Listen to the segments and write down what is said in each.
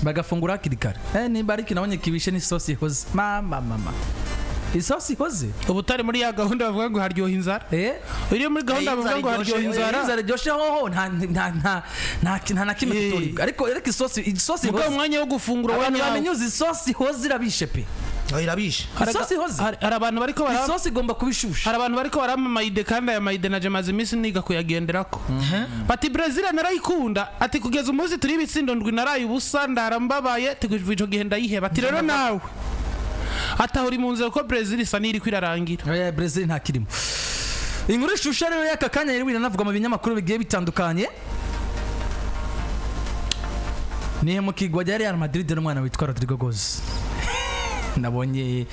bagafungura hakiri kare ni bariki nabonye kibishe ni sauce ihoze mama isosi ihoze ubutari muri ya gahunda bavuga ngo haryoha inzara uri muri gahunda bavuga ngo haryoha inzara ryoshe hoho nta nakimwe tutoribwa ariko isosi ihoze umwanya wo gufungura abantu bamenyuza isosi ihoze irabishe pe irabishe isosi ihoze hari abantu bariko bara isosi igomba kubishusha hari abantu bariko barama mayide kandi aya mayide naje maze imisi niga kuyagenderako bati Brazil narayikunda ati kugeza umunsi turi ibitsindo ndwi naraye ubusa ndarambabaye tegujwe gihe ndayiheba ati rero nawe atahuri munze ko Brazil isa niri kwirarangira Brazil nta kirimo inkuru ishusha rero y'aka kanya yari navuga mu binyamakuru bigiye bitandukanye ni Yahemukiye ya Real Madrid n'umwana witwa Rodrygo goes nabonye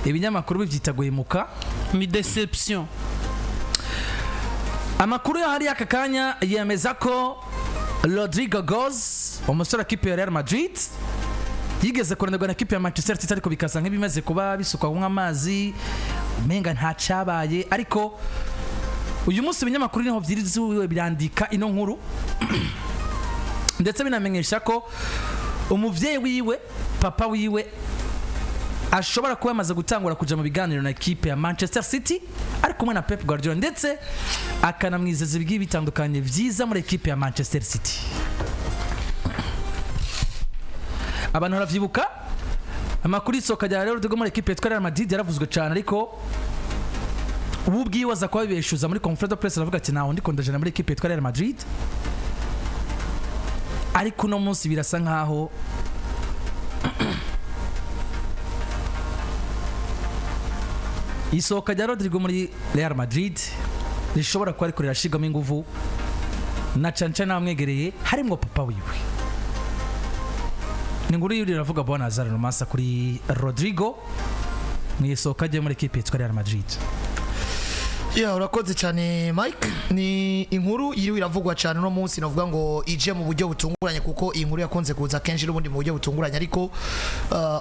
ibinyamakuru bivyita guhemuka ni deception amakuru yari y'aka kanya yemeza ko Rodrygo goes umusore kipe ya Real Madrid yigeze kuranirwa na kipe ya Manchester City ariko bikaza nk'ibimaze kuba bisukwa nk'amazi menga nta cabaye ariko uyu munsi ibinyamakuru niho vyirizuwe birandika ino nkuru ndetse binamenyesha ko umuvyeyi wiwe papa wiwe ashobora kuba yamaze gutangura kuja mu biganiro na equipe ya Manchester City ari kumwe na Pep Guardiola ndetse akanamwizeza ibigiye bitandukanye vyiza muri equipe ya Manchester City. Abantu baravyibuka amakuru isoka rya Rodrygo muri equipe ya Real Madrid yaravuzwe cyane ariko ubu bwiwaza kwa bibeshuza muri conference de presse aravuga ati naho ndiko ndajana muri equipe ya Real Madrid ariko no munsi birasa nkaho isoka rya Rodrygo muri Real Madrid rishobora kuba ariko rirashigamo inguvu na canca namwegereye harimo papa wiwe. Ninguru yuri ravuga bona Azar Romasa kuri Rodrygo mu isoka rye muri equipe ya Real Madrid. Urakoze cyane Mike, ni inkuru iri iravugwa cyane no munsi navuga ngo ije mu buryo butunguranye kuko inkuru yakonze kuza kenshi n'ubundi mu buryo butunguranye ariko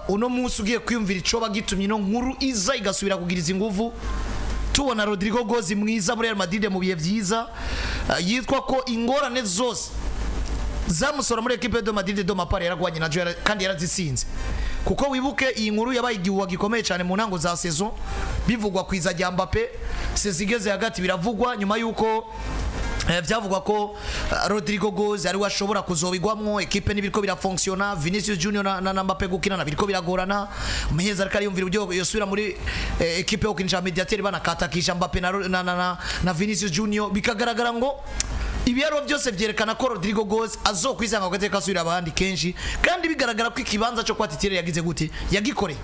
uno munsi ugiye kwiyumvira ico bagitumye no nkuru iza igasubira kugiriza inguvu tubona Rodrygo gozi mwiza muri Real Madrid mu bihe byiza yitwa ko ingorane zose zamusora muri equipe de Madrid do mapare yaragwanye na Joel kandi yarazisinze kuko wibuke iyi nkuru yabaye igihuwa gikomeye cyane mu ntango za saison bivugwa kwiza rya Mbappe sezigeze hagati biravugwa nyuma yuko byavugwa ko Rodrygo gozi ari washobora kuzobigwamwo equipe nibiriko birafunctiona Vinicius Junior na Mbappe gukina biriko biragorana umuheza ariko yumvira ubyo yosubira muri equipe yo kinja mediateur banakatakisha Mbappe na Vinicius Junior bikagaragara ngo ibiyaro byose byerekana ko Rodrygo gozi azokwisanga gateka asubira abandi kenshi kandi bigaragara ko ikibanza cyo kwatitire yagize gute yagikoreye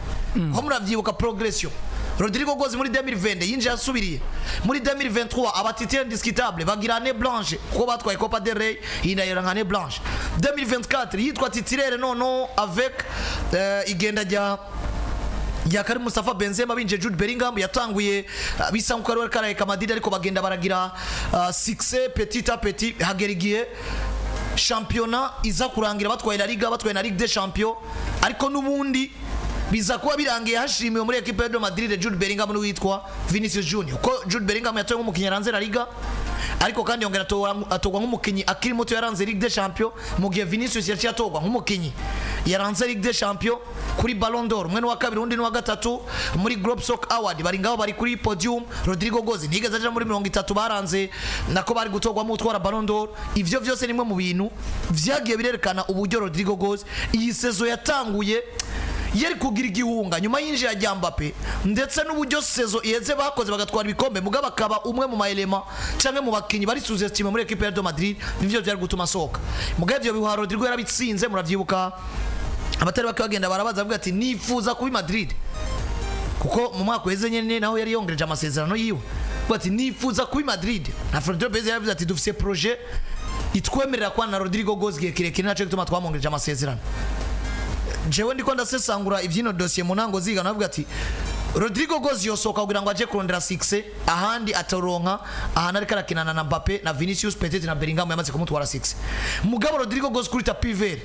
ho muravyibuka progression Rodrygo gozi muri 2020 yinje yasubiriye muri 2023 abatitire indiscutable bagira année blanche ko batwaye Copa del Rey inayera année blanche 2024 yitwa titulaire nono avec igenda ya Karim Mustafa Benzema binje Jude Bellingham yatanguye bisa nko ari kareka Madrid ariko bagenda baragira succès petit à petit hagerigiye championnat iza kurangira batwaye La Liga batwaye na Ligue des Champions ariko nubundi biza kuba birangiye hashimiwe muri equipe ya Madrid Jude Bellingham n'uwitwa Vinicius Junior ko Jude Bellingham yatoye nk'umukinnyi yaranze La Liga ariko kandi yongera atogwa nk'umukinnyi akiri muto yaranze Ligue des Champions mu gihe Vinicius yaciye atogwa nk'umukinnyi yaranze Ligue des Champions kuri Ballon d'Or umwe wa kabiri undi wa gatatu muri Globe Soccer Award bari ngaho bari kuri podium Rodrygo gozi ntigeze aje muri 30 baranze nako bari gutogwa mu utwara Ballon d'Or ivyo byose nimwe mu bintu vyagiye birerekana uburyo Rodrygo gozi iyi saison yatanguye yari kugira igihunga nyuma y'injira ya Mbappe ndetse n'uburyo saison iheze bakoze bagatwara ibikombe mugaba akaba umwe mu maelema canke mu bakinyi bari suze team muri equipe ya Madrid nivyo byari gutuma soka mugavyo biha Rodrygo yarabitsinze muravyibuka abatari bakagenda barabaza avuga ati nifuza kubi Madrid kuko mu mwaka weze nyene naho yari yongereje amasezerano yiwe bati nifuza kubi Madrid na Florentino Perez yavuze ati dufise projet itwemerera kwa na Rodrygo gozi kirekire naco gituma twamwongereje amasezerano jewe ndiko ndasesangura ivyino dossier mu ntango ziga navuga ati Rodrygo gozi yosoka kugira ngo aje kurondera 6 ahandi atoronka ahana ariko arakinana na Mbappe na Vinicius peut-être na Bellingham yamaze kumutwara 6 mugabo Rodrygo gozi kuri tapis vert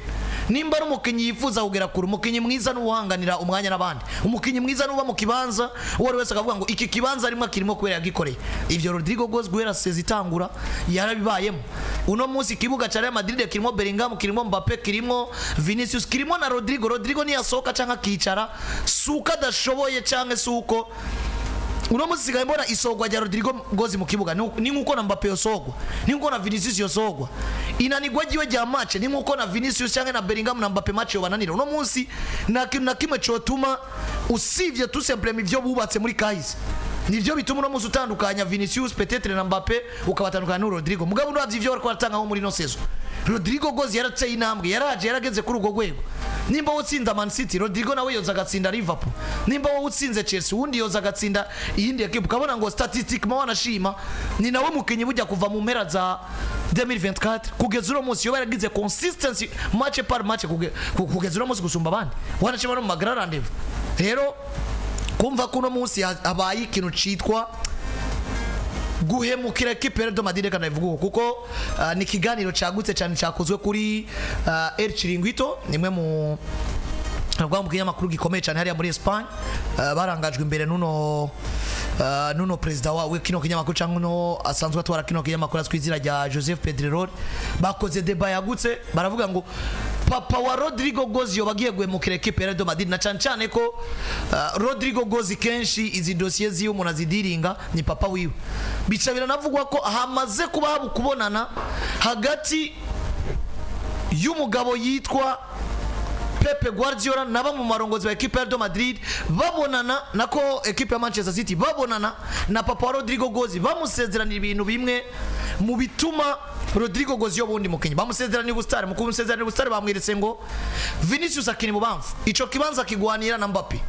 nimba ari umukinyi yifuza kugera kure umukinyi mwiza n'uhanganira umwanya n'abandi umukinyi mwiza n'uba mu kibanza uwo wese akavuga ngo iki kibanza arimo kirimo kubera yagikoreye ivyo Rodrygo goes guhera sezitangura yarabibayemo uno munsi kibuga cha Real Madrid kirimo Bellingham kirimo Mbappe kirimo Vinicius kirimo na Rodrygo ni yasohoka canka kicara suka dashoboye canke suko uno munsi sigaye mbona isogwa rya Rodrygo gozi mu kibuga ni nkuko na Mbappe yosogwa ni nkuko na Vinicius yosogwa inanigwa giwe rya match ni nkuko na Vinicius canke na Bellingham na Mbappe match yobananira uno munsi na kimwe cyotuma usivye tout simplement ivyo bubatse muri kahise nivyo bituma uno munsi utandukanya Vinicius peut-être na Mbappe ukabatandukanya na Rodrygo mugabo ndavye ivyo bariko baratanga nko muri no season Rodrygo gozi yarateye intambwe yarageze kuri ugo gwego nimba utsinda Man City Rodrygo nawe yoza gatsinda Liverpool nimba utsinze Chelsea wundi yoza gatsinda iyindi equipe ukabona ngo statistiquement wanashima ni nawe mukinyi bujya kuva mu mpera za 2024 kugeza uno munsi yo yaragize consistency match par match kugeza uno munsi gusumba abandi wanashima no mu magara rendezvous rero kumva kuno munsi abaye ikintu citwa guhemukira equipe de Madrid kana ivuga kuko ni kiganiro cyagutse cyane cyakozwe kuri El Chiringuito nimwe mu rwa mukinyamakuru gikomeye cyane hariya muri Espagne barangajwe imbere nuno president wawe kino kinyamakuru cyangwa no asanzwe atwara kino kinyamakuru azwizira rya Joseph Pedrerol bakoze deba yagutse baravuga ngo papa wa Rodrygo gozi yo bagiye guhemukira equipe de Madrid na cyane ko Rodrygo gozi kenshi izi dossier ziyo umuntu azidiringa ni papa wiwe bicabira navugwa ko hamaze kuba habu kubonana hagati y'umugabo yitwa Pepe Guardiola naba mu marongozi wa equipe de Madrid babonana nako equipe ya Manchester City babonana na papa wa Rodrygo gozi bamusezeranira ibintu bimwe mu bituma Rodrygo gozi yo bundi mukinyi bamusezeranira ubustare mu kumusezerana ubustare bamwiretse ngo Vinicius akini mubamfu ico kibanza kigwanira na Mbappe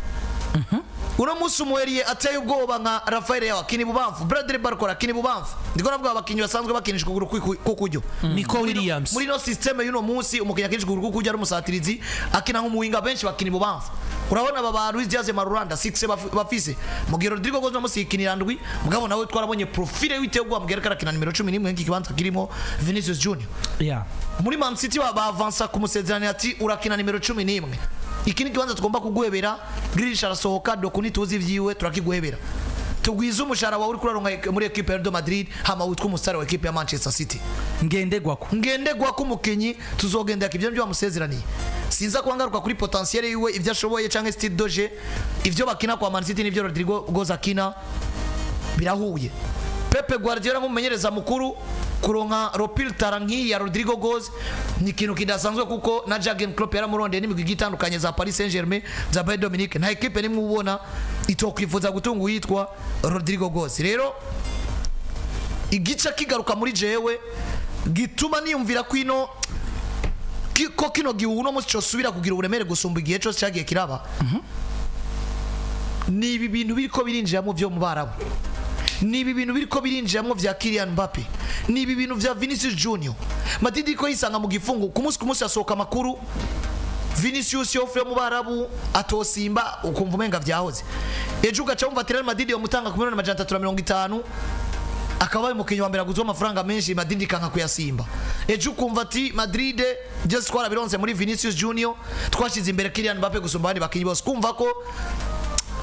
uno musi umuheriye ateye ubwoba nka Rafael yawa kini bubamfu Bradley Barcola kini bubamfu ndiko navuga abakinyi basanzwe bakinishwa kuguru kukujyo Nico Williams muri no system y'uno musi umukinya kinishwa kuguru kukujyo ari Busatirizi akina nk'umuwinga benshi bakini bubamfu urabona baba Luis Diaz Marulanda 6 bafise mugihe Rodrygo gozo musi ikinira ndwi mugabo nawe twarabonye profile y'itego amugera akina numero 11 nk'iki kibanza kirimo Vinicius Junior muri Man City bavansa kumusezerana ati urakina numero 11 ikini kibanza tugomba kuguhebera Grealish arasohoka dokuni tuzi vyiwe turakiguhebera tugwiza umushara wawe uri kuraronka muri equipe de Madrid hama witwa umusare wa equipe ya Manchester City ngendegwako umukinyi tuzogenda kibyo byo bamusezeraniye sinza kwangaruka kuri potentiel yiwe ivyo ashoboye canke style doje ivyo bakina kwa Man City nivyo Rodrygo goza kina birahuye Pepe Guardiola nk'umumenyereza mukuru kuronka Ropil Tarangi ya Rodrygo goes ni kintu kidasanzwe kuko na Jurgen Klopp yaramurondeye n'imigwi gitandukanye za Paris Saint-Germain za Bayern Dominique na equipe nimwe ubona itokwifuza gutunga uyitwa Rodrygo goes rero igica kigaruka muri jewe gituma niyumvira kwino ko kino gihuno musi cyo subira kugira uburemere gusumba igihe cyose cyagiye kiraba ni ibi bintu biriko birinjira mu byo mubarabu ni ibi bintu biriko birinjiramo vya Kylian Mbappe ni ibi bintu vya Vinicius Junior Madrid ko yisanga mu gifungo ku munsi asohoka makuru Vinicius yofre mu barabu atosimba ukumva umenga vyahoze ejo ugaca wumva Real Madrid yo mutanga ku miliyoni 350 akaba ari mukinyi wa mbere aguzwa amafaranga menshi Madrid kanka kuyasimba ejo ukumva ati Madrid just twara bironse muri Vinicius Junior twashize imbere Kylian Mbappe gusumba abandi bakinyi bose kumva ko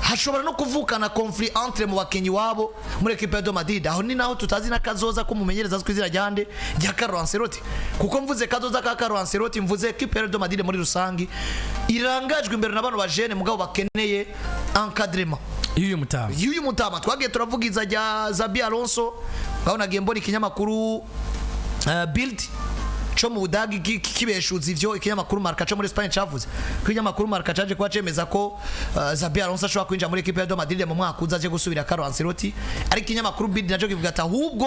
hashobora no kuvukana conflict entre mu bakinyi wabo muri equipe de Madrid aho ni naho tutazi nakazoza ko mumenyereza kwizira ryande rya Carlo Ancelotti kuko mvuze kazoza ka Carlo Ancelotti mvuze equipe de Madrid muri rusangi irangajwe imbere n'abantu bajene mugabo bakeneye encadrement yuyu mutama twagiye turavugiza rya Xabi Alonso ngaho mbona ikinyamakuru Bild cyo mu Budagi kibeshuza ivyo ikinyamakuru Marca cyo muri Spain cavuze ikinyamakuru Marca caje kwa cemeza ko Xabi Alonso ashobora kwinjira muri equipe ya Madrid mu mwaka uzaje gusubira Carlo Ancelotti ari ikinyamakuru Bild naco kivuga ati ahubwo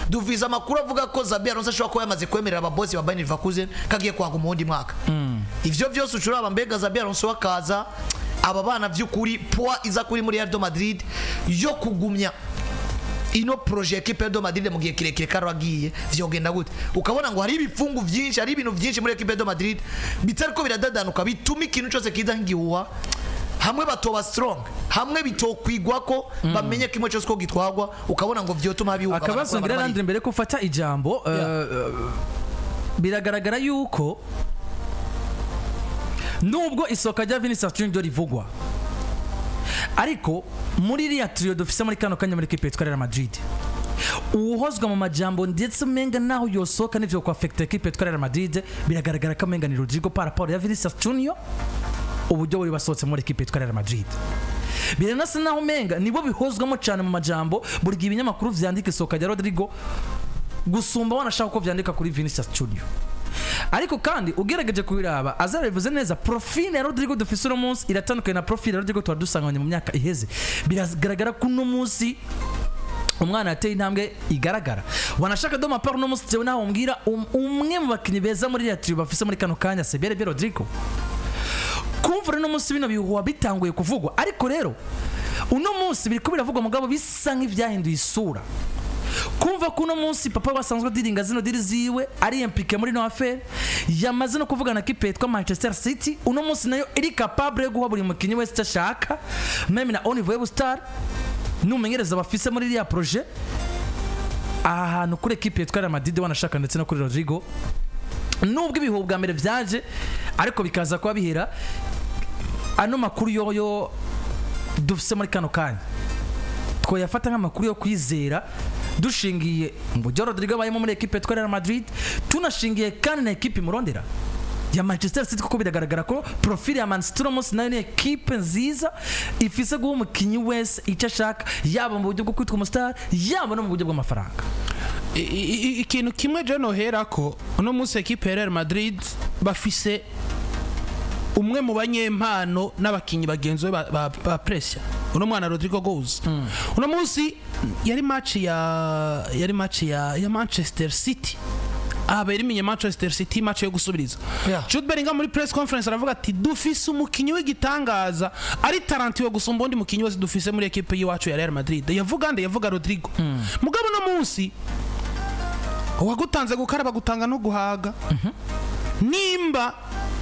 duviza amakuru avuga ko Xabi Alonso ashobora kuba yamaze kwemerera ababosi ba Bayern Leverkusen kagiye kwaga umundi mwaka ivyo byose ucuraba mbega Xabi Alonso wakaza aba bana by'ukuri poa iza kuri muri Real Madrid yo kugumya ino projet equipe de Madrid mu gihe kirekire Carlo agiye vyogenda gute ukabona ngo hari ibifungu vyinshi hari ibintu vyinshi muri equipe de Madrid bitariko biradadanuka bituma ikintu cyose kiza ngihuwa hamwe batoba strong hamwe bitokwigwako bamenye kimwe cyose ko gitwagwa ukabona ngo vyotuma bihuga akabazo ngira nandi mbere ko ufata ijambo biragaragara yuko nubwo isoka rya Vinicius Junior rivugwa ariko muri iriya trio dufise muri kano kanya muri equipe yitwa Real Madrid uwuhozwa mu majambo ndetse umenga naho yosoka n'ivyo ku affect equipe yitwa Real Madrid biragaragara ko amenga ni Rodrygo par rapport ya Vinicius Junior uburyo buri basohotse muri equipe yitwa Real Madrid biranasa naho umenga nibo bihozwamo cyane mu majambo buri gihe ibinyamakuru vyandika isoka rya Rodrygo gusumba wanashaka ko vyandika kuri Vinicius Junior ariko kandi ugerageje kubiraba azarevuze neza profile ya Rodrygo dufise uno munsi iratandukanye na profile ya Rodrygo twadusanganye mu myaka iheze biragaragara ko uno munsi umwana yateye intambwe igaragara wanashaka do maparo no munsi jewe naho umbwira umwe mu bakinyi beza muri ya trio bafise muri kano kanya sebere be Rodrygo kumvura no munsi bino bihuwa bitanguye kuvugwa ariko rero uno munsi biriko biravugwa mugabo bisa nk'ivyahinduye isura kumva kuno munsi papa basanzwe diringa zino diri ziwe ari impliqué muri no affaire yamaze no kuvugana kipe yitwa Manchester City uno munsi nayo iri capable yo guha buri mukinyi wese cyashaka meme na Oliver Star numenyereza bafise muri iriya projet ahantu kuri equipe yitwa Real Madrid wanashaka ndetse no kuri Rodrygo nubwo ibihugu bwa mbere vyaje ariko bikaza kwa bihera ano makuru yoyo dufise muri kano kanya twoyafata nk'amakuru yo kwizera dushingiye ngo Rodrygo bayemo muri equipe yitwa Real Madrid tunashingiye kandi na equipe murondera ya Manchester City kuko biragaragara ko profile ya Man City umunsi nayo ni equipe nziza ifise guha umukinyi wese icyo ashaka yaba mu buryo bwo kwitwa umustar yaba no mu buryo bw'amafaranga ikintu kimwe je noherako uno munsi equipe ya Real Madrid bafise umwe mu banyempano n'abakinyi bagenzo ba pressure uno mwana Rodrygo goes uno munsi yari match ya Manchester City abari minye Manchester City match yo gusubiriza Jude Bellingham muri press conference aravuga ati dufise umukinyi w'igitangaza ari talent yo gusumba undi mukinyi wese dufise muri equipe yiwacu ya Real Madrid yavuga Rodrygo mugabo no munsi wagutanze gukaraba gutanga no guhaga nimba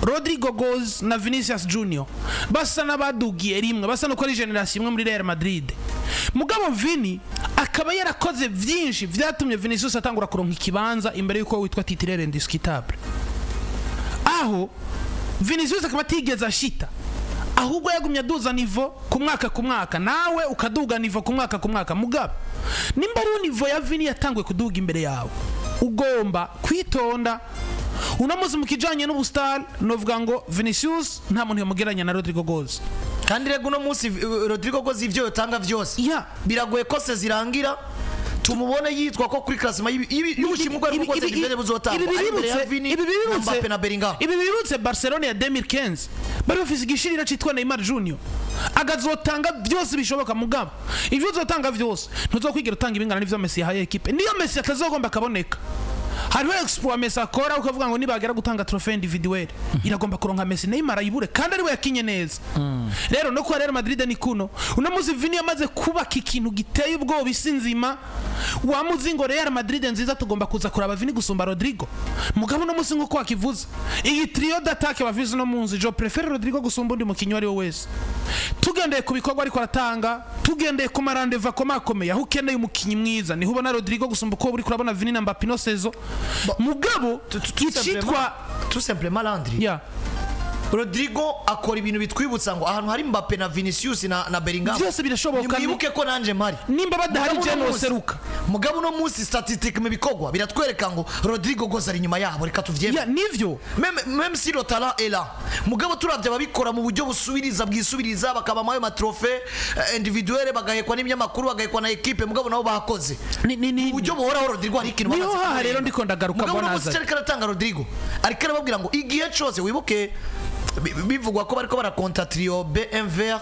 Rodrygo goes na Vinicius Junior basa nabadugiye rimwe basa no kuri generation imwe muri Real Madrid mugabo Vini akaba yarakoze vyinshi vyatumye Vinicius atangura kuronka ikibanza imbere yuko witwa titulaire indiscutable aho Vinicius akaba tigeza shita ahubwo yagumya duza nivo ku mwaka nawe ukaduga nivo ku mwaka mugabo nimba ari nivo ya Vini yatangwe kuduga imbere yawe ugomba kwitonda unamuzi mukijanye n'ubustar novuga ngo Vinicius nta muntu yamugeranya na Rodrygo goes kandi rego no munsi Rodrygo goes ivyo yotanga vyose biragoye ko se zirangira tumubone yitwa ko kuri classement y'ubushimugwa rwose ibere buzotanga imbere ya Vini na Mbappe na Bellingham ibi birutse Barcelona ya 2015 bari bafise igishirira citwa Neymar Junior agazotanga byose bishoboka mugabo ivyo uzotanga vyose ntuzokwigira utanga ibingana n'ivyo Messi yahaye equipe niyo Messi atazogomba kaboneka hariho exploit Messi akora ukavuga ngo nibagera gutanga trophée individuelle iragomba kuronka Messi Neymar ayibure kandi ari we yakinye neza rero no kwa Real Madrid ni kuno uno muzi Vini yamaze kubaka ikintu giteye ubwoba isinzima wamuzi ngo Real Madrid nziza tugomba kuza kuraba Vini gusumba Rodrygo mugabo no muzi ngo kwakivuza iyi trio d'attaque bavize no munzi je préfère Rodrygo gusumba undi mukinyi wari wese tugendeye kubikorwa ariko aratanga tugendeye ku marandeva komakomeye aho ukeneye umukinyi mwiza niho ubona Rodrygo gusumba uko uri kurabona Vini na Mbappe no saison mugabo kitwa tout simplement Landry Rodrygo akora ibintu bitwibutsa ngo ahantu hari Mbappe na Vinicius na Bellingham byose birashoboka nibuke ko nanje mari nimba badahari Jeno seruka mugabo no munsi statistique me bikogwa biratwereka ngo Rodrygo goza ari nyuma yabo reka tuvyeme nivyo même si le talent est là mugabo turavye babikora mu buryo bwisubiriza bakaba mayo ma trophée individuelle bagahekwa n'imyamakuru bagahekwa na equipe mugabo nabo bakoze ni buryo bohora Rodrygo ari ikintu bamaze rero ndiko ndagaruka bona naza mugabo aratanga Rodrygo ariko arababwira ngo igihe cyose wibuke bivugwa ko bariko barakonta trio BMVR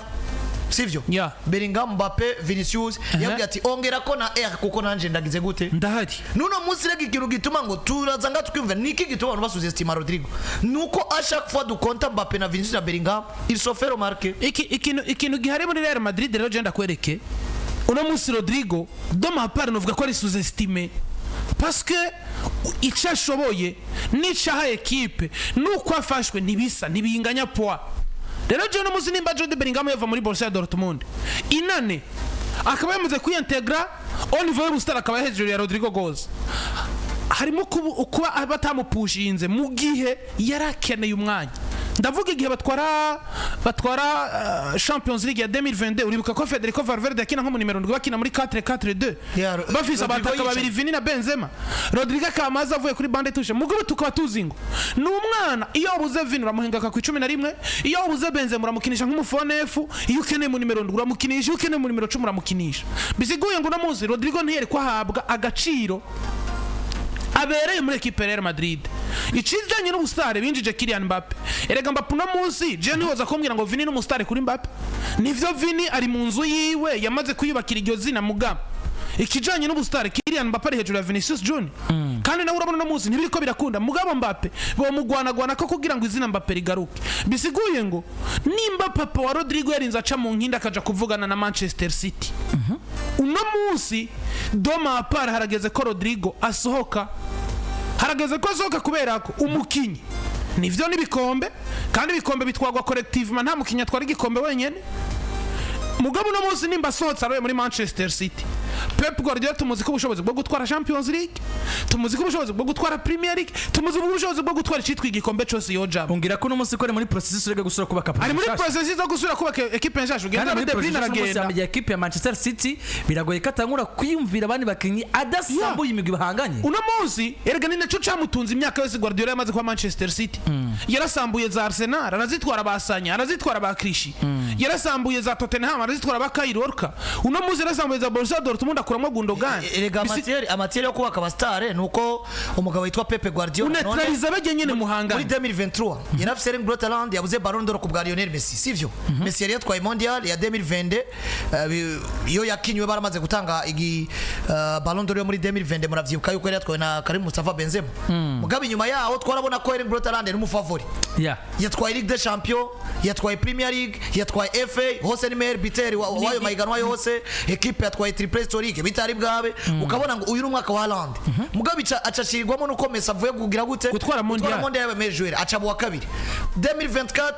sivyo Bellingham Mbappe Vinicius yabwiye ati ongera ko na R kuko nanje ndagize gute ndahari nuno munsi rega ikintu gituma ngo turazanga tukwimva niki gituma abantu basuze estima Rodrygo nuko a chaque fois du compte Mbappe na Vinicius na Bellingham il se fait remarquer ikintu gihari muri Real Madrid rero je ndakwereke uno munsi Rodrygo do ma part novuga ko ari sous-estimé parce que icashoboye nicaha equipe nuko afashwe nibisa nibinganya poa rero je no muzi nimba Jude Bellingham yava muri Borussia Dortmund inane akaba yamaze kwintegra Oliver Star akaba hejuru ya Rodrygo goes harimo kuba batamupushinze mu gihe yarakeneye umwanya ndavuga igihe batwara Champions League ya 2022 uribuka ko Federico Valverde yakina nko mu nimero 7 bakina muri 4-4-2 bafise abataka babiri Vini na Benzema Rodrygo akamaza avuye kuri bande touche mugabo tukaba tuzingo n'umwana iyo ubuze Vini uramuhengaka ku 11 iyo ubuze Benzema uramukinisha nk'umufonefu iyo ukeneye mu nimero 2 uramukinisha iyo ukeneye mu nimero 10 uramukinisha bisiguye ngo namuzi Rodrygo ntiyeri ko ahabwa agaciro abereye muri equipe ya Real Madrid icijanye n'ubustare binjije Kylian Mbappe erega Mbappe no munsi je ntihoza kumbwira ngo Vini n'umustare kuri Mbappe nivyo Vini ari mu nzu yiwe yamaze kuyubakira iryo zina mugabo ikijanye n'ubustare Kylian Mbappe ari hejuru ya Vinicius Junior kandi nawe urabona no munsi ntibiriko birakunda mugabo Mbappe bo mugwanagwana ko kugira ngo izina Mbappe rigaruke bisiguye ngo nimba papa wa Rodrygo yarinze aca mu nkinda akaja kuvugana na Manchester City uno munsi doma apara harageze ko Rodrygo asohoka kubera ko umukinyi nivyo nibikombe kandi ibikombe bitwagwa collectivement nta mukinyi atwara igikombe wenyene mugabo no munsi nimba asohotse aroye muri Manchester City Pep Guardiola tumuzi ko ubushobozi bwo gutwara Champions League tumuzi ko ubushobozi bwo gutwara Premier League tumuzi ko ubushobozi bwo gutwara icitwa igikombe cyose yoja ungira ko no munsi ko muri processus rega gusura kubaka ari muri processus zo gusura kubaka equipe nshasha ugenda muri De Bruyne aragenda ya equipe ya Manchester City biragoye katangura kwiyumvira abandi bakinyi adasambuye imigwi bahanganye uno munsi erega ni naco camutunze imyaka yose Guardiola yamaze kwa Manchester City yarasambuye za Arsenal arazitwara basanya arazitwara ba Clichy yarasambuye za Tottenham arazitwara ba Kyle Walker uno munsi yarasambuye za Borussia Dortmund akuramo Gundogan erega amateri yo kubaka abastare nuko umugabo witwa Pep Guardiola unetraliza baje nyene muhanga muri 2023 yanafise Erling Haaland yabuze Ballon d'Or ku bwa Lionel Messi sivyo Messi yari yatwaye Mondial ya 2022 iyo yakinywe baramaze gutanga igi Ballon d'Or yo muri 2022 muravyibuka yuko yari yatwaye na Karim Mustafa Benzema mugabe inyuma yaho twarabona ko Erling Haaland ni umufavori yatwaye Ligue des Champions yatwaye Premier League yatwaye FA hose ni meilleur buteur wayo mahiganwa yose equipe yatwaye triple historique bitari bwabe ukabona ngo uyu n'umwaka wa Haaland mugabe acashirwamo nuko Messi avuye kugira gute gutwara Mondial yabe meilleur joueur aca mu wa kabiri 2024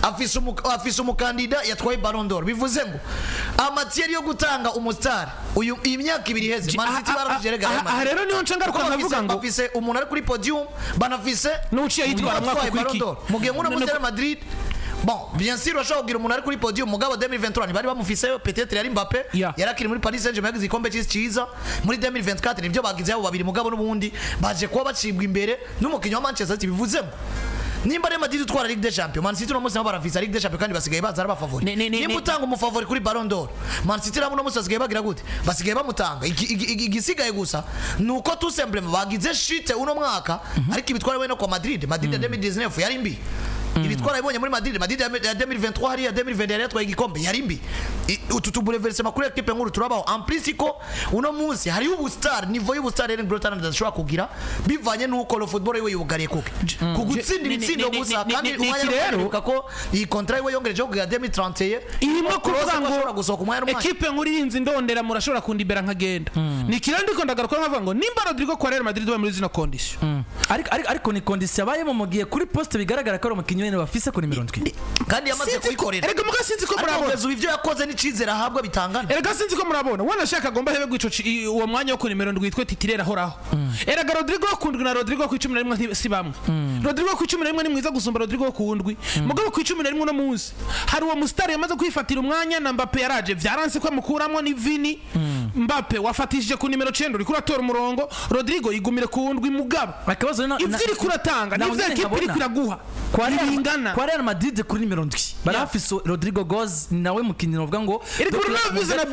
afise umukandida yatwaye Ballon d'Or bivuze ngo amatieri yo gutanga umustar uyu imyaka ibiri heze Man City barujeraga aha rero niho ncangaruka ndavuga ngo afise umuntu ari kuri podium banafise n'uciye yitwara mwaka kwiki mugiye nk'uno muri Madrid bon bien sûr washobora kugira umuntu ari kuri podium mugabo 2023 ntibari bamufiseyo peut-être yari Mbappe yarakiri muri Paris Saint-Germain yagize igikombe cyiza muri 2024 nibyo bagize abo babiri mugabo n'ubundi baje kuba bacibwa imbere n'umukinyi wa Manchester City bivuze ngo nimba Real Madrid utwara Ligue des Champions Man City no munsi barafisa Ligue des Champions kandi basigaye baza arabafavori nimba utanga umufavori kuri Ballon d'Or Man City no munsi basigaye bagira gute basigaye bamutanga igisigaye gusa nuko tout simplement bagize shite uno mwaka ariko ibitwara we no kwa Madrid 2019 yari mbi ibitwara ibonye muri Madrid ya 2023 hari ya 2020 yari yatwaye igikombe yari mbi ututubulevelse makuru ya equipe nkuru turabaho en principe uno munsi hari ubustar niveau y'ubustar Erling Haaland adashobora kugira bivanye nuko lo football yiwe yugariye kuke kugutsinda ibitsindo gusa kandi umwanya ko iyi contrat yiwe yongereje kugira 2031 irimo kuvuga ngo equipe nkuru irinzi ndondera murashobora kundibera nkagenda ni kirandi ko ndagaruka nkavuga ngo nimba Rodrygo kwa Real Madrid muri zino condition ariko ni condition abayemo mugiye kuri poste bigaragara ko ari umukinyi wene bafise kuri 70 kandi yamaze kuyikorera erega mugasinzi ko murabona ivyo yakoze n'icizera ahabwa bitangana erega sinzi ko murabona wana shaka gomba hebe gwico uwo mwanya wo kuri 70 yitwe titirera horaho erega Rodrygo kundwi na Rodrygo ku 11 si bamwe Rodrygo ku 11 ni mwiza gusumba Rodrygo ku ndwi mugabo ku 11 no munsi hari uwo mustari yamaze kwifatira umwanya na Mbappe yaraje vyaranse ko mukuramo ni Vini Mbappe wafatishije ku nimero 9 uri kuratora umurongo Rodrygo yigumire ku ndwi mugabo akabazo ivyo kuratanga nivyo equipe iri kuraguha kwa Real Madrid kuri nimero 7 barafise Rodrygo goes nawe mukinyi novuga ngo iri kuri navize na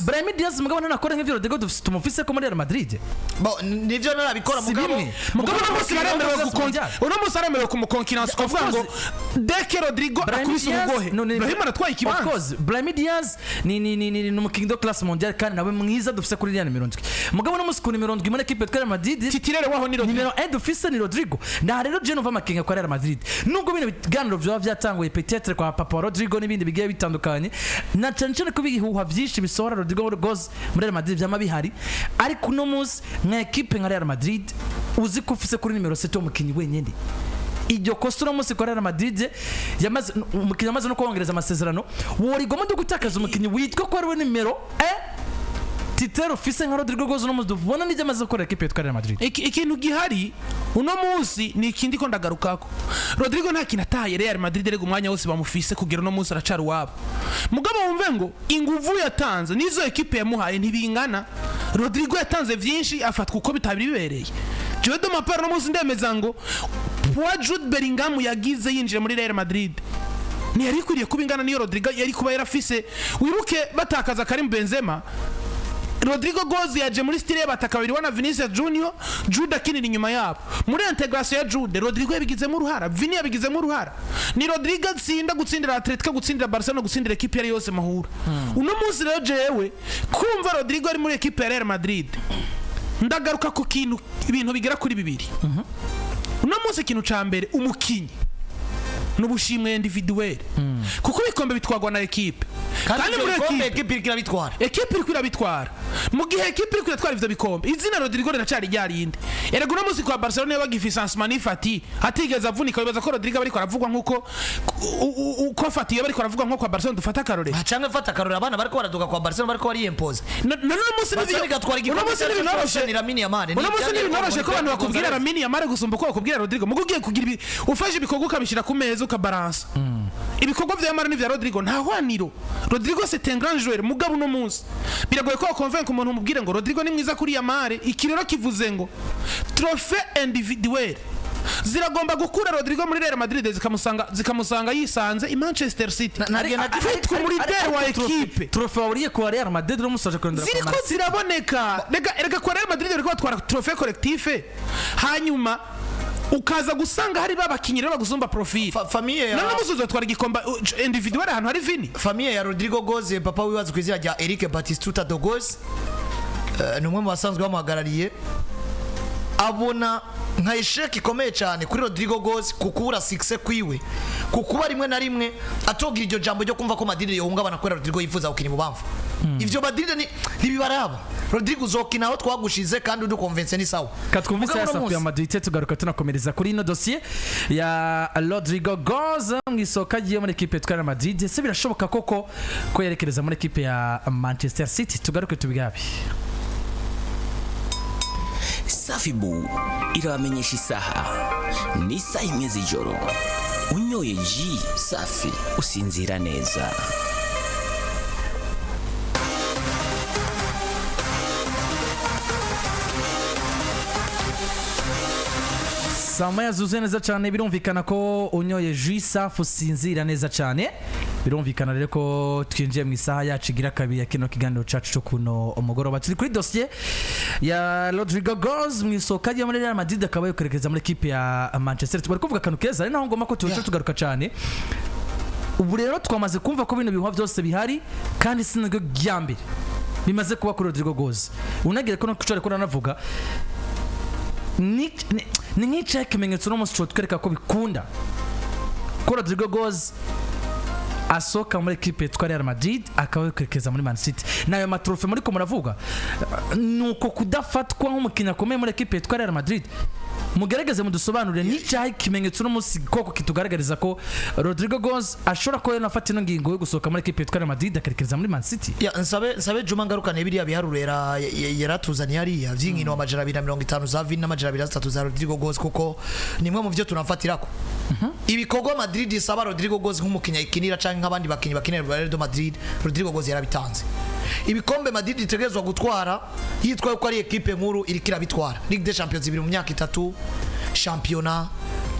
Brahim Diaz mugabo nanakora nk'ivyo Rodrygo dufite tumufise ko muri Real Madrid bo nivyo narabikora mugabo no musi baremerewe gukonja uno musi aremerewe kumukonkinansa kuvuga ngo deke Rodrygo akubise ubugohe Brahim aratwaye ikibanza of course Brahim Diaz ni umukinyi do classe mondiale kandi nawe mwiza dufise kuri Real nimero 7 mugabo no musi ku nimero 7 muri equipe ya Real Madrid titirere waho ni nimero 1 dufise ni Rodrygo na rero je nova makinga kwa Real Madrid nubwo bino biganiro byo byatanguye peut-être kwa papa Rodrygo n'ibindi bigiye bitandukanye na cyane ko bigihuha byinshi bisohora Rodrygo goes muri Real Madrid byama bihari ariko no musi nka equipe nka Real Madrid uzi ko ufise kuri nimero 7 umukinyi wenyine iryo kosa no musi kwa Real Madrid yamaze umukinyi amaze no kongereza amasezerano wori gomo do gutakaza umukinyi witwa ko ari we nimero titero ufise nka Rodrygo Goes no mudubona nije amaze gukora equipe yitwa Real Madrid. Ikintu gihari uno munsi ni ikindi ko ndagarukako. Rodrygo nta kintu ataye Real Madrid rego umwanya wose bamufise kugira uno munsi aracari wabo. Mugabo wumve ngo inguvu yatanze nizo equipe yamuhaye ntibingana. Rodrygo yatanze vyinshi afatwa uko bitabibereye. Jewe do maparo no munsi ndemeza ngo Jude Bellingham yagize yinjira muri Real Madrid ni yari kuriye kubingana niyo Rodrygo yari kuba yarafise. Wibuke batakaza Karim Benzema, Rodrygo Goes yaje muri style bataka babiri wana Vinicius Junior, Jude akinira inyuma yabo. Muri integration ya Jude, Rodrygo yabigizemo uruhara, Vini yabigizemo uruhara. Ni Rodrygo gutsindira Atletico, gutsindira Barcelona, gutsindira equipe yari yose mahura. Uno munsi rero jewe kumva Rodrygo ari muri equipe ya Real Madrid ndagaruka ku kintu ibintu bigera kuri bibiri. Uno munsi ikintu ca mbere umukinyi n'ubushimwe individuel kuko bikombe bitwagwa na equipe kandi muri equipe irikira bitwara mu gihe equipe irikira twara ivyo bikombe izina Rodrygo riracari ryarinde. Erega uno munsi kwa Barcelona bagifisance manifati hatigeze avunika bibaza ko Rodrygo bariko aravugwa nkuko uko Fati bariko aravugwa nko kwa Barcelona dufata karore cyangwa fata karore abana bariko baraduka kwa Barcelona bariko bari impose no munsi n'ibyo gatwara igikombe cya Lamine Yamal uno munsi n'ibintu ko abantu bakubwira Lamine Yamal gusumba ko bakubwira Rodrygo mu kugiye kugira ufashe ibikorwa ukabishira ku meza ukabalance ibikorwa vya Yamal n'ivya Rodrygo nta hwaniro. Rodrygo c'est un grand joueur mugabo no munsi biragoye ko convaincre umuntu umubwire ngo Rodrygo ni mwiza kuri Yamal. Ikirero kivuze ngo trophée individuel ziragomba gukura Rodrygo muri Real Madrid zikamusanga yisanze i Manchester City kwitwa muri der wa equipe trophée uriye kwa Real Madrid no musoje kurondera ziriko ziraboneka. Rega kwa Real Madrid bariko batwara trophée collectif hanyuma ukaza gusanga hari babakinyira bagusumba profile famille ya none musuzo twara gikomba individuel ahantu hari Vini. Famille ya Rodrygo Goes papa wibaza kwizira rya Eric Batistuta do Goes numwe mu basanzwe bamuhagarariye abona nka esheki ikomeye cyane kuri Rodrygo Goes kukura success kwiwe kukuba rimwe na rimwe atogira iryo jambo ryo kumva ko Madrid yohungabana kubera Rodrygo yifuza gukina mu bamfu. Ivyo Madrid ntibibaraba. Rodrygo uzokina aho twagushize kandi udukonvince ni sawa. Katwumvise ya safu ya Madrid tugaruka tunakomereza kuri ino dossier ya Rodrygo Goes mwisoka giye muri equipe ya Madrid. Se birashoboka koko ko yerekereza muri equipe ya Manchester City. Tugaruke tubigabe. Safibu iramenyesha isaha ni saa 1 z'ijoro. Unyoye G Safi usinzira neza. Sama yazuze neza cyane birumvikana ko unyoye jus safi usinzira neza cyane. Birumvikana rero ko twinjiye mu isaha yacu igira kabiri ya kino kiganiro cacu cyo kuno umugoroba. Turi kuri dossier ya Rodrygo Goes mwisoka giye muri Real Madrid akaba yokerekeza muri equipe ya Manchester. Bari kuvuga kantu keza ari naho ngoma ko tugaruka cyane. Ubu rero twamaze kumva ko bino bihuha byose bihari kandi sinabwo gyambere bimaze kuba kuri Rodrygo Goes. Unagire ko no kucare ko navuga ni nk'icyaha ikimenyetso no munsi twereka ko bikunda ko Rodrygo Goes asoka muri equipe yitwa Real Madrid akaba yerekeza muri Man City. Nayo matrofe muri ko muravuga nuko kudafatwa nk'umukinnyi akomeye muri equipe yitwa Real Madrid. Mugerageze mudusobanurire n'icyaha ikimenyetso no munsi koko kitugaragariza ko Rodrygo Goes ashobora ko yanafata ino ngingo yo gusoka muri equipe yitwa Real Madrid akerekeza muri Man City. Ya nsabe Juma ngaruka nebiriya biharurera yaratuzaniye hariya vyinkino amajana 250 za Vini n'amajana 230 za Rodrygo Goes kuko nimwe mu byo tunafatirako. Ibikorwa Madrid isaba Rodrygo Goes nk'umukinnyi ikinira canke nk'abandi bakinyi bakinira Real Madrid, Rodrygo Goes yarabitanze. Ibikombe Madrid itegezwa gutwara yitwaye ko ari equipe nkuru irikira bitwara Ligue des Champions ibiri mu myaka 3, championnat,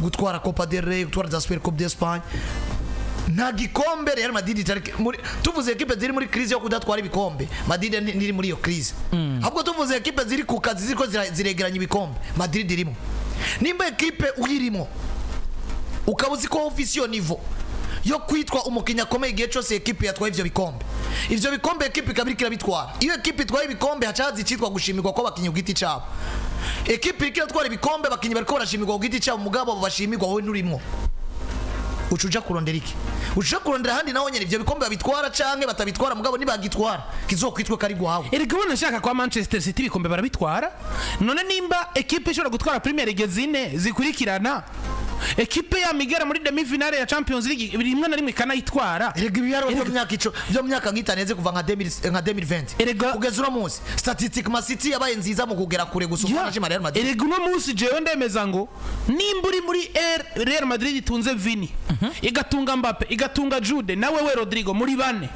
gutwara Copa del Rey, gutwara da Super Coupe d'Espagne. Nta gikombe Real Madrid tuvuze equipe ziri muri crise yo kudatwara ibikombe Madrid niri muri iyo crise. Ahubwo tuvuze equipe ziri ku kazi ziko ziregeranya ibikombe Madrid irimo. Nimba equipe uyirimo ukabuzi ko official niveau yo kwitwa umukinya komeye igihe cyose equipe yatwaye ivyo bikombe. Ivyo bikombe equipe ikabirikira bitwara. Iyo equipe itwaye ibikombe hacazi citwa gushimirwa ko bakinyi ugiti cyabo. Equipe ikira twara ibikombe bakinyi bariko barashimirwa ugiti cyabo mugabo bashimirwa wowe nurimo. Ucuja kurondera iki? Ucuja kurondera handi naho nyene ivyo bikombe babitwara canke batabitwara mugabo nibagitwara kizokwitwe kari gwawe. Erega ubona shaka kwa Manchester City bikombe barabitwara. None nimba equipe ishobora gutwara Premier League zine zikurikirana ekipe ya migera muri demi finale ya Champions League rimwe na rimwe kanayitwara. Erega ibiyaro byo myaka ngitaneze kuva nka 2020 kugeza uno munsi statistic Ma City yabaye nziza mu kugera kure gusumba na Real Madrid. Erega uno munsi jewe ndemeza ngo nimburi muri Real Madrid itunze Vini igatunga Mbappe igatunga Jude nawe we Rodrygo muri bane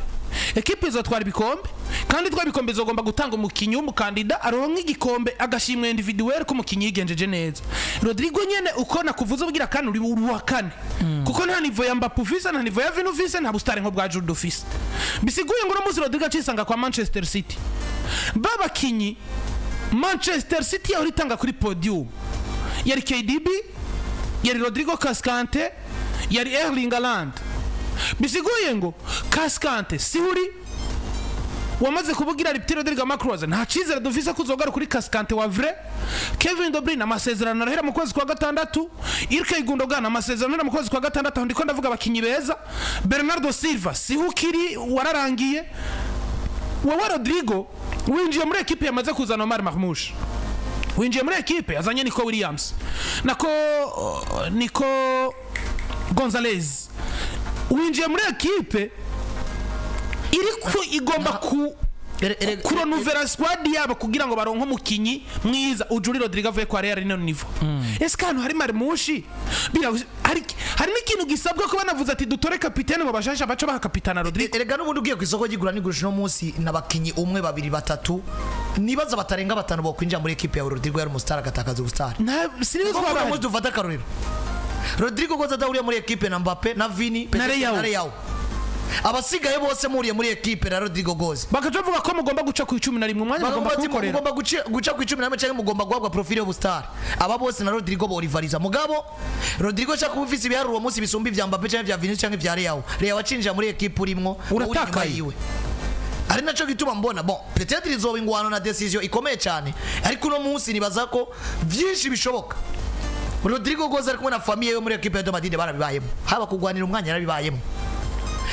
ekipe izotwara ibikombe kandi twabikombe zogomba gutanga umukinyi w'umukandida aronka igikombe agashimwe individuel ko umukinyi yigenjeje neza. Rodrygo nyene uko nakuvuza ubugira kandi uri uwa kane kuko nta niveau ya Mbappe ufise nta niveau ya Vini ufise nta bustare nko bwa Jude ufise bisiguye ngo no muzi Rodrygo acisanga kwa Manchester City babakinyi Manchester City yari itanga kuri podium yari KDB yari Rodrygo Cascante yari Erling Haaland bisiguye ngo Cascante sihuri wamaze kubugira Riptiro Rodrygo Macross nta cizere dufise kuzogara kuri Cascante wa vrai. Kevin De Bruyne amasezerano arahera mu kwezi kwa gatandatu. Ilkay Gundogan amasezerano arahera mu kwezi kwa gatandatu ndiko ndavuga abakinyi beza. Bernardo Silva sihukiri wararangiye. Wa Rodrygo winjiye muri ekipe yamaze kuzana Omar Marmoush winjiye muri ekipe azanye Nico Williams Nico Gonzalez winjiye muri ekipe iriko igomba kuronuvera squad yabo kugira ngo baronke umukinyi mwiza ujuri Rodrygo avuye kwa Real no niveau. Ese kantu hari Marmushi hari n'ikintu gisabwa ko banavuze ati dutore kapitene mu bashasha baca baha kapitana Rodrygo. Erega n'ubundi ugiye ku isoko gigura n'igurisha no munsi nabakinyi umwe babiri batatu nibaza batarenga batanu bo kwinjira muri ekipe ya Rodrygo yari umustar agatakaza ubustar. Na sinzi ko abantu dufata karorero Rodrygo goza dawuriye muri ekipe na Mbappe na Vini na Real abasigaye bose muriye muri ekipe na Rodrygo goza bakavuga ko mugomba guca ku 11 umwanya mugomba kukorera mugomba guca ku 11 cyangwa mugomba guhabwa profile y'ubustar aba bose na Rodrygo bo rivaliza mugabo Rodrygo cyangwa ufise ibiharuro munsi bisumba ivya Mbappe cyangwa vya Vini cyangwa vya Real wacinjira muri ekipe urimo uratakaye ari naco gituma mbona bon peut-être izoba ingwano na decision ikomeye cyane ariko no munsi nibaza ko byinshi bishoboka. Rodrygo goza ari kumwe na famille yo muri ekipe ya Madrid barabibayemo haba kugwanira umwanya yarabibayemo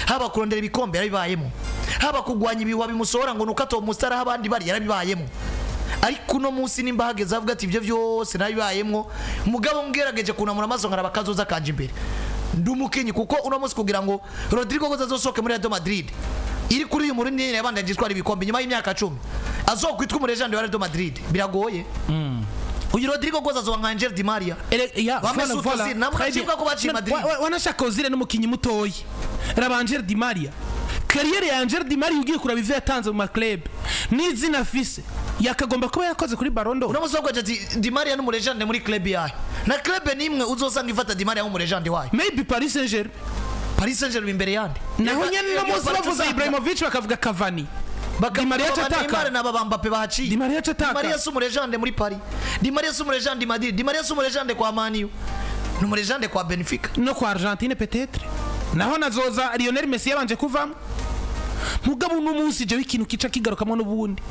haba kurondera ibikombe yarabibayemo haba kugwanya ibiwa bimusohora ngo nukato mustara abandi bari yarabibayemo ariko no munsi nimba hageze avuga ati ibyo byose nabibayemo mugabo ngerageje kunamura amaso nkara bakazoza kanje imbere ndumukinyi kuko uno munsi kugira ngo Rodrygo goza azosoke muri Real Madrid iri kuri uyu murundi yabandanye gitwara ibikombe nyuma y'imyaka 10 azokwitwa mu legend wa Real Madrid biragoye. Uyu Rodrygo goza zo nka Angel Di Maria voilà namukajibwa ko baci Madrid wanashaka uzire n'umukinyi mutoyi raba Angel Di Maria kariyeri ya Angel Di Maria ugiye kuraba ivyo yatanze mu club n'izina afise yakagomba kuba yakoze kuri Ballon d'Or. Unamusoko ati Di Maria n'umu legend muri club yayo na club nimwe uzosanga ifata Di Maria mu legend wayo maybe Paris Saint-Germain imbere yandi naho nyene no musi bavuza Ibrahimovic bakavuga Cavani Di Maria chataka na baba Mbappe bahaci Di Maria chataka Di Maria sumu legend muri Paris Di Maria sumu legend di Madrid Di Maria sumu legend kwa Man U n'umu legend kwa Benfica no kwa Argentine peut-être naho nazoza Lionel Messi yabanje kuvamo mugabo n'umunsi je w'ikintu kica kigarukamwe n'ubundi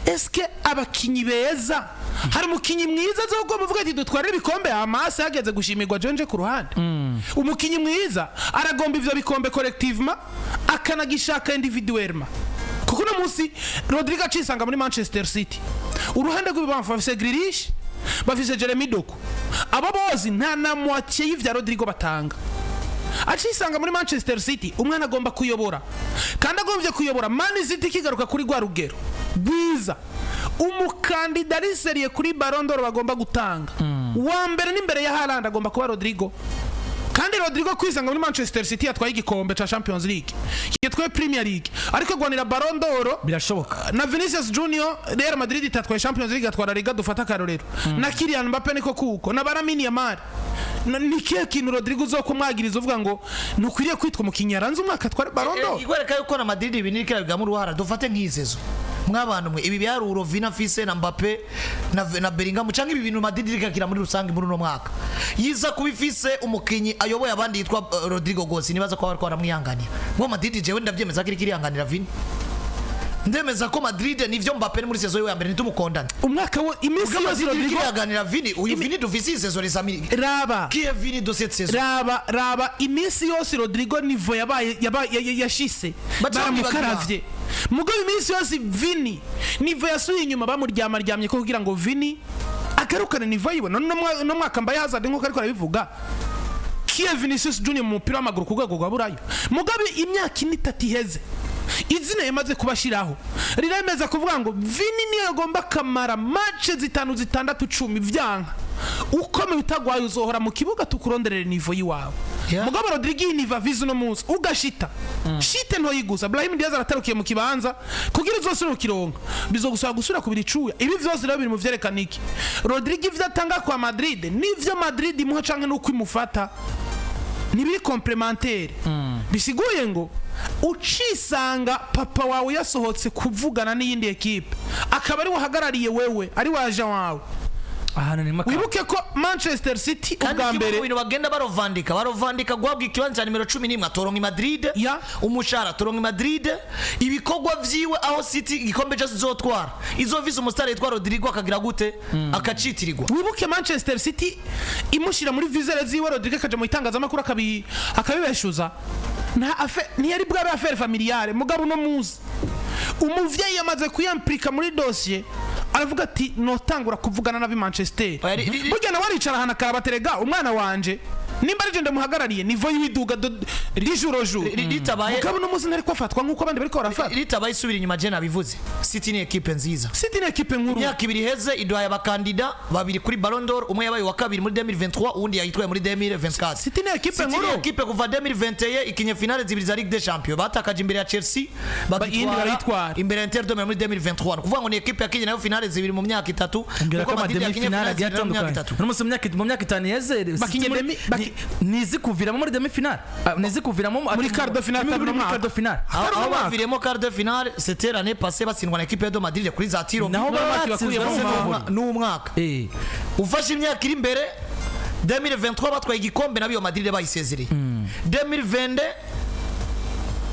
eske abakinyi beza hari umukinyi mwiza zo gomba uvuga ati dutwara ibikombe amase hageze gushimirwa jonje ku ruhande umukinyi mwiza aragomba ivyo bikombe collectivement akanagishaka individuellement kuko no munsi Rodrygo acisanga muri Manchester City uruhande rw'ibamfa bafise Grealish bafise Jeremy Doku abo bozi nta na moitié y'ivya Rodrygo batanga acisanga muri Manchester City umwana agomba kuyobora kandi agombye kuyobora Man City kigaruka kuri gwa rugero bwiza umukandida ari serie kuri Ballon d'Or bagomba gutanga wa mbere n'imbere ya Haaland agomba kuba Rodrygo kandi Rodrygo kwisanga muri Manchester City yatwaye igikombe ca Champions League yatwaye Premier League ariko gwanira Ballon d'Or birashoboka na Vinicius Junior Real Madrid itatwaye Champions League atwara Liga dufata karorero na Kylian Mbappe niko kuko na Lamine Yamal nikiye kintu Rodrygo uzokumwagiriza uvuga ngo nukwiriye kwitwa umukinyi yaranze umwaka atwara Ballon d'Or igwereka yuko na Madrid ibinikira bigamu ruhara dufate nk'izezo mw'abantu mwe ibi byaruro Vina Fise na Mbappe na Bellingham cyangwa ibi bintu Madrid ikakira muri rusange muri no mwaka yiza kubifise umukinyi ayoboye abandi yitwa Rodrygo gosi nibaza ko bariko baramwihanganira ngo Madrid jewe ndavyemeza kiri kirihanganira Vina ndemeza ko Madrid nivyo Mbappe muri saison ya mbere nitumukondana umwaka wo imisi yose Rodrygo yaganira Vini uyu Vini dufise saison les amis raba qui Vini de cette saison raba imisi yose Rodrygo nivo yabaye yashise baramukaravye mugo imisi yose Vini nivo yasuye inyuma bamuryamye ko kugira ngo Vini agarukane nivo yiwe no mwaka mbaye hazard nko ariko arabivuga Yahemukiye Vinicius Junior mu mupira w'amaguru ku rwego rwa burayi mugabe imyaka 3 iheze izina yamaze kubashiraho riremeza kuvuga ngo Vini niyo agomba kamara match 5 6 10 vyanka ukome bitagwaye uzohora mu kibuga tukuronderere niveau yiwawe mugabo Rodrygo niva vizu no munsi ugashita shite nto yigusa Brahim Diaz aratarukiye mu kibanza kugira uzosura ukironka bizogusaba gusura kubiri cuya ibi vyose rero biri mu vyerekaniki Rodrygo ivyatanga kwa Madrid nivyo Madrid imuha canke nuko imufata nibiri complementaire bisiguye ngo ucisanga papa wawe yasohotse kuvugana n'iyindi equipe akaba ari wahagarariye wewe ari waje wawe wibuke ko Manchester City ubwa mbere ibintu bagenda barovandika gwabwa ikibanza nimero 11 atoronka i Madrid umushara atoronka i Madrid ibikogwa vyiwe aho City igikombe cyose zotwara izo visa umustari yitwa Rodrygo akagira gute akacitirirwa wibuke Manchester City imushira muri visa ziwe Rodrygo akaje mu itangazamakuru akabibeshuza ntiyari bwa affaire familiale mugabo no muzi umuvyeyi yamaze kuyamplika muri dossier aravuga ati notangura kuvugana na Manchester burya nawe aricara hana karabaterega umwana wanje nimba ari gende muhagarariye nivo yiduga rijuroju ritabaye mugabo no muzi ntari kwafatwa nkuko abandi bariko barafata ritabaye isubira inyuma je nabivuze City ni equipe nziza City ni equipe nkuru myaka 2 heze iduhaye abakandida babiri kuri Ballon d'Or umwe yabaye wa kabiri muri 2023 undi yayitwaye muri 2024 City ni equipe nkuru City ni equipe kuva 2021 ikinye finale zibiri za Ligue des Champions batakaje imbere ya Chelsea bagitwara imbere ya Inter de muri 2023 kuvuga ngo ni equipe yakinye nayo finale zibiri mu myaka 3 kuko Madrid finale agatandukanye n'umunsi mu myaka 5 heze bakinye nizi kuviramo muri demi finale nizi kuviramo muri quart de finale aho baviremo quart de finale c'était l'année passée batsindwa na equipe de Madrid kuri za tiro naho n'umwaka ufashe imyaka iri imbere 2023 batwaye igikombe nabiyo Madrid bayisezereye 2022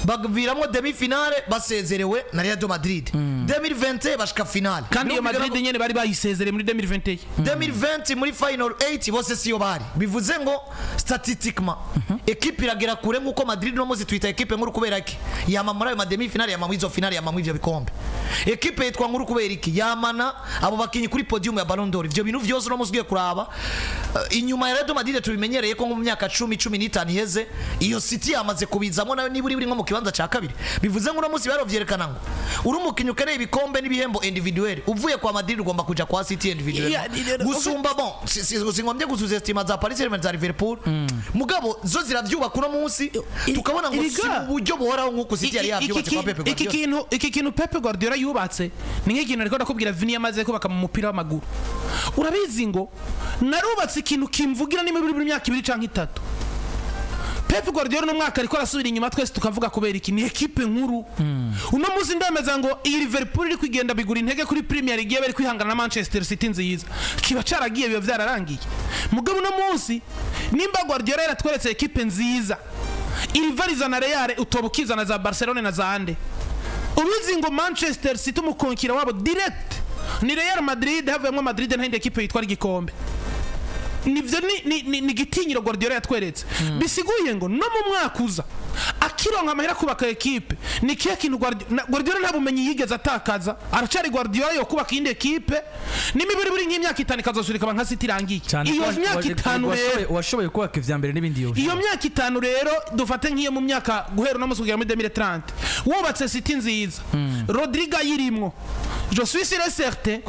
baviramo demi finale basezerewe na Real de Madrid 2020 bashika finale kandi iyo Madrid nyene bari bayisezereye muri 2020 muri final 8 bose siyo bari bivuze ngo statistiquement equipe iragera kure nkuko Madrid no muzi twita equipe nkuru kubera iki yamamara ayo demi finale yamamwe izo finale yamamwe ivyo bikombe equipe yitwa nkuru kubera iki yamana abo bakinyi kuri podium ya Ballon d'Or ivyo bintu vyose no muzigiye kuraba inyuma ya Real de Madrid tubimenyereye ko mu myaka 10-15 iheze iyo City yamaze kubizamo nayo niburi buri nko mu kibanza ca kabiri bivuze ngo no musi barovyerekana ngo uri umukinyi ukeneye ibikombe n'ibihembo individuel uvuye kwa Madrid ugomba kuja kwa City individuel gusumba bon singombye gusuza estima za Paris Saint-Germain za Liverpool mugabo zo ziravyubaka uno musi tukabona ngo si uburyo bohoraho nkuko City yari yavyubatse kwa Pep Guardiola iki kintu Pep Guardiola yubatse ni nk'ikintu ariko ndakubwira Vini yamaze kubaka mu mupira w'amaguru urabizi ngo narubatse ikintu kimvugira ni muri myaka 2 canke 3 Pep Guardiola no mwaka ariko arasubira inyuma twese tukavuga kubera iki ni equipe nkuru uno muzi ndameza ngo iyi Liverpool iri kwigenda bigura intege kuri Premier League bari kwihangana na Manchester City nziza kiba caragiye biba vyararangiye mugabo no muzi nimba Guardiola yaratweretse equipe nziza irivariza na Real utobukiza na za Barcelona na za ande ubizi ngo Manchester City umukonkira wabo direct ni Real Madrid havuyemo Madrid nta indi equipe yitwara igikombe nivyo ni gitinyiro Guardiola yatweretse bisiguye ngo no mu mwaka uza akironka amahera kubaka equipe ni kiya kintu Guardiola nta bumenyi yigeze atakaza aracari Guardiola yo kubaka indi equipe nimibiri buri nk'imyaka 5 kazosurika nka City rangiye iyo myaka 5 rero washoboye kubaka ivya mbere n'ibindi iyo myaka 5 rero dufate nk'iyo mu myaka guhera no musugira muri 2030 wubatse City nziza Rodrygo yirimwo je suis sûr et certain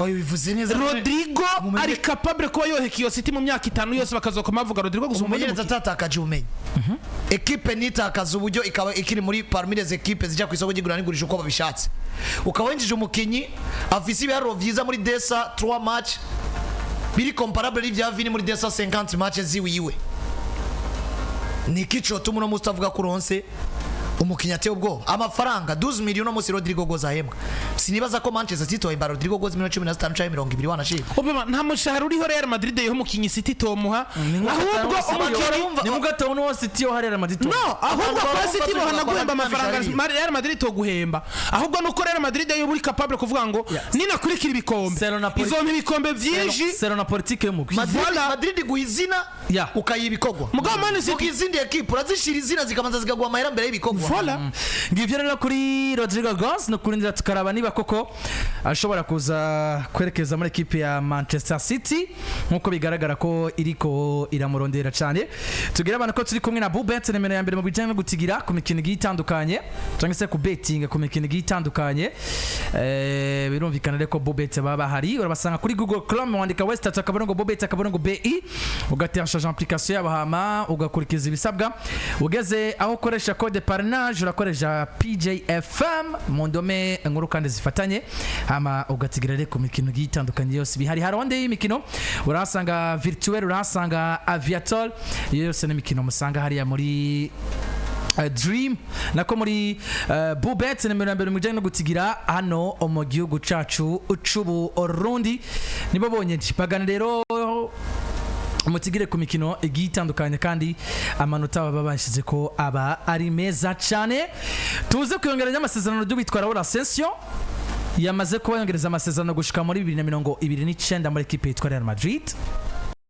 Rodrygo ari capable ko yoheka iyo City mu myaka 5 yose bakazokoma bavuga Rodrygo gusumba umumenyereza atatakaje ubumenyi equipe nitakaza uburyo ikaba ikiri muri parmi les équipes zijya ku isoko ry'igura n'igurisha uko babishatse ukawenjije umukinyi afise ibiharuro vyiza muri desa 3 match biri comparable n'ivya Vini muri desa 50 matches ziwiwe nikico tumuno mustavuga kuronse umukinya ateye ubwo amafaranga 12 million no musi Rodrygo goza ahembwa sinibaza ko Manchester City toyimba Rodrygo goza 15 canke 20 wanashika obema nta mushahara uriho Real Madrid yo mukinyi City tomuha ahubwo umukinyi ni mugato no City yo Real Madrid no ahubwo kwa City bohana guhemba amafaranga Real Madrid to guhemba ahubwo nuko Real Madrid yo buri capable kuvuga ngo nina kurikira ibikombe izo ibikombe vyinshi c'est la politique yo mugwi Madrid guhizina ukayibikogwa mugabo Man City izindi equipe urazishira izina zikamanza zikagwa amahera mbere y'ibikogwa Fola ngivyo rero kuri Rodrygo Goes no kurindira tukaraba niba koko ashobora kuza kwerekeza muri equipe ya Manchester City nkuko bigaragara ko iriko iramurondera cyane. Tugira abantu ko turi kumwe na Bubet nimero ya mbere mu bijanye no gutigira ku mikino itandukanye cyangwa se ku betting ku mikino itandukanye. Birumvikana reko Bubet baba hari urabasanga kuri Google Chrome wandika West akabarongo Bubet akabarongo BI ugatershaje application y'abahama ugakurikiza ibisabwa ugeze aho ukoresha code parrainage urakoresha PJFM mu ndome nkuru kandi zifatanye hama ugatigira reko ku mikino itandukanye yose bihari haronde y'imikino urasanga virtuel urasanga aviator yose n'imikino musanga hariya muri Dream nako muri Bubet nimero mbere mujanye no gutigira hano mu gihugu cacu ucubu Burundi nibo bonye bagana rero umutigire ku mikino igitandukanye kandi amanota baba bashize ko aba ari meza cyane. Tuze kuyongeranya amasezerano y'ubitwara Raul Asensio yamaze kuba yongereza amasezerano gushika muri 2029 muri equipe yitwa Real Madrid.